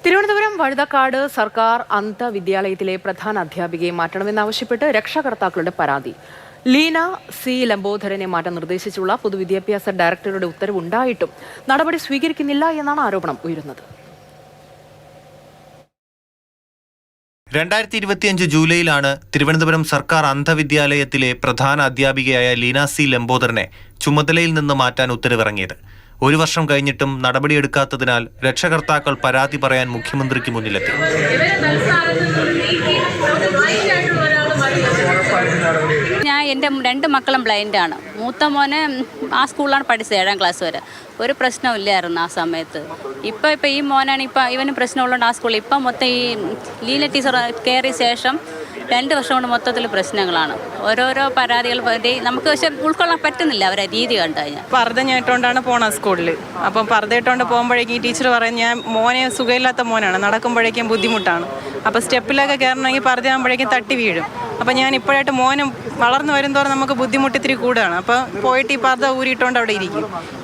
തിരുവനന്തപുരം വഴുതക്കാട് സർക്കാർ അന്ധവിദ്യാലയത്തിലെ പ്രധാന അധ്യാപികയെ മാറ്റണമെന്നാവശ്യപ്പെട്ട് രക്ഷകർത്താക്കളുടെ പരാതി. ലീന സി ലംബോധരനെ മാറ്റാൻ നിർദ്ദേശിച്ചുള്ള പൊതുവിദ്യാഭ്യാസ ഡയറക്ടറുടെ ഉത്തരവുണ്ടായിട്ടും നടപടി സ്വീകരിക്കുന്നില്ല എന്നാണ് ആരോപണം ഉയരുന്നത്. 2025 ജൂലൈയിലാണ് തിരുവനന്തപുരം സർക്കാർ അന്ധവിദ്യാലയത്തിലെ പ്രധാന അധ്യാപികയായ ലീന സി ലംബോധരനെ ചുമതലയിൽ നിന്ന് മാറ്റാൻ ഉത്തരവിറങ്ങിയത്. ഒരു വർഷം കഴിഞ്ഞിട്ടും നടപടിയെടുക്കാത്തതിനാൽ രക്ഷകർത്താക്കൾ പരാതി പറയാൻ മുഖ്യമന്ത്രിക്ക് മുന്നിലെത്തി. എൻ്റെ 2 മക്കളും ബ്ലൈൻഡാണ്. മൂത്ത മോനെ ആ സ്കൂളിലാണ് പഠിച്ചത് 7ാം ക്ലാസ് വരെ. ഒരു പ്രശ്നമില്ലായിരുന്നു ആ സമയത്ത്. ഇപ്പം ഈ മോനാണ് ഇവന് പ്രശ്നമുള്ളതുകൊണ്ട് ആ സ്കൂളിൽ ഇപ്പം മൊത്തം ഈ ലീല ടീച്ചർ കയറിയ ശേഷം 2 വർഷം കൊണ്ട് മൊത്തത്തിൽ പ്രശ്നങ്ങളാണ്. ഓരോരോ പരാതികൾ നമുക്ക് പക്ഷെ ഉൾക്കൊള്ളാൻ പറ്റുന്നില്ല അവരെ രീതി കണ്ടു കഴിഞ്ഞാൽ. പർദ്ദ ഞാനിട്ടുകൊണ്ടാണ് പോണത് സ്കൂളിൽ. അപ്പം പർദ്ദ ഇട്ടുകൊണ്ട് പോകുമ്പോഴേക്കും ഈ ടീച്ചർ പറയും, ഞാൻ മോനെ സുഖമില്ലാത്ത മോനാണ്, നടക്കുമ്പോഴേക്കും ബുദ്ധിമുട്ടാണ്, അപ്പോൾ സ്റ്റെപ്പിലൊക്കെ കയറണമെങ്കിൽ പർദ്ദ ആകുമ്പോഴേക്കും തട്ടി വീഴും. അപ്പം ഞാൻ ഇപ്പോഴായിട്ട് മോനും വളർന്നു വരുന്നതോടെ നമുക്ക് ബുദ്ധിമുട്ട് ഇത്തിരി കൂടുകയാണ്. അപ്പോൾ പോയിട്ട് ഈ പർദ്ദ ഊരിയിട്ടുകൊണ്ട് അവിടെ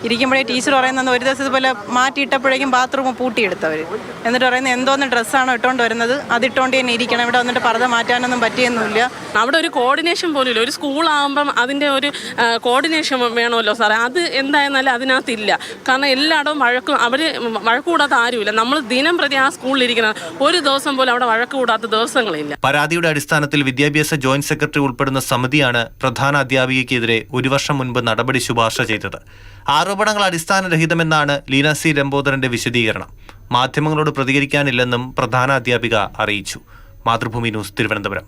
ഇരിക്കുമ്പോഴേ ടീച്ചർ പറയുന്നത് ഒരു ദിവസം ഇതുപോലെ മാറ്റിയിട്ടപ്പോഴേക്കും ബാത്റൂം പൂട്ടിയെടുത്തവർ. എന്നിട്ട് പറയുന്നത് എന്തോന്ന് ഡ്രസ്സാണോ ഇട്ടുകൊണ്ട് വരുന്നത്, അതിട്ടുകൊണ്ട് തന്നെ ഇരിക്കണം, ഇവിടെ വന്നിട്ട് പർദ്ദ മാറ്റാനൊന്നും പറ്റിയൊന്നുമില്ല. അവിടെ ഒരു കോർഡിനേഷൻ പോലും ഇല്ല. ഒരു സ്കൂളാകുമ്പം അതിൻ്റെ ഒരു കോർഡിനേഷൻ വേണമല്ലോ സാറേ. അത് എന്തായിരുന്നാലും അതിനകത്തില്ല. കാരണം എല്ലായിടവും വഴക്ക് കൂടാത്ത ആരുമില്ല. നമ്മൾ ദിനം പ്രതി ആ സ്കൂളിലിരിക്കണം. ഒരു ദിവസം പോലും അവിടെ വഴക്ക് കൂടാത്ത ദിവസങ്ങളില്ല. പരാതിയുടെ അടിസ്ഥാനത്തിൽ വിദ്യാഭ്യാസ ജോയിന്റ് സെക്രട്ടറി ഉൾപ്പെടുന്ന സമിതിയാണ് പ്രധാന അധ്യാപികയ്ക്കെതിരെ 1 വർഷം മുൻപ് നടപടി ശുപാർശ ചെയ്തത്. ആരോപണങ്ങൾ അടിസ്ഥാനരഹിതമെന്നാണ് ലീന സി ലംബോധരന്റെ വിശദീകരണം. മാധ്യമങ്ങളോട് പ്രതികരിക്കാനില്ലെന്നും പ്രധാന അധ്യാപിക അറിയിച്ചു. മാതൃഭൂമി ന്യൂസ്, തിരുവനന്തപുരം.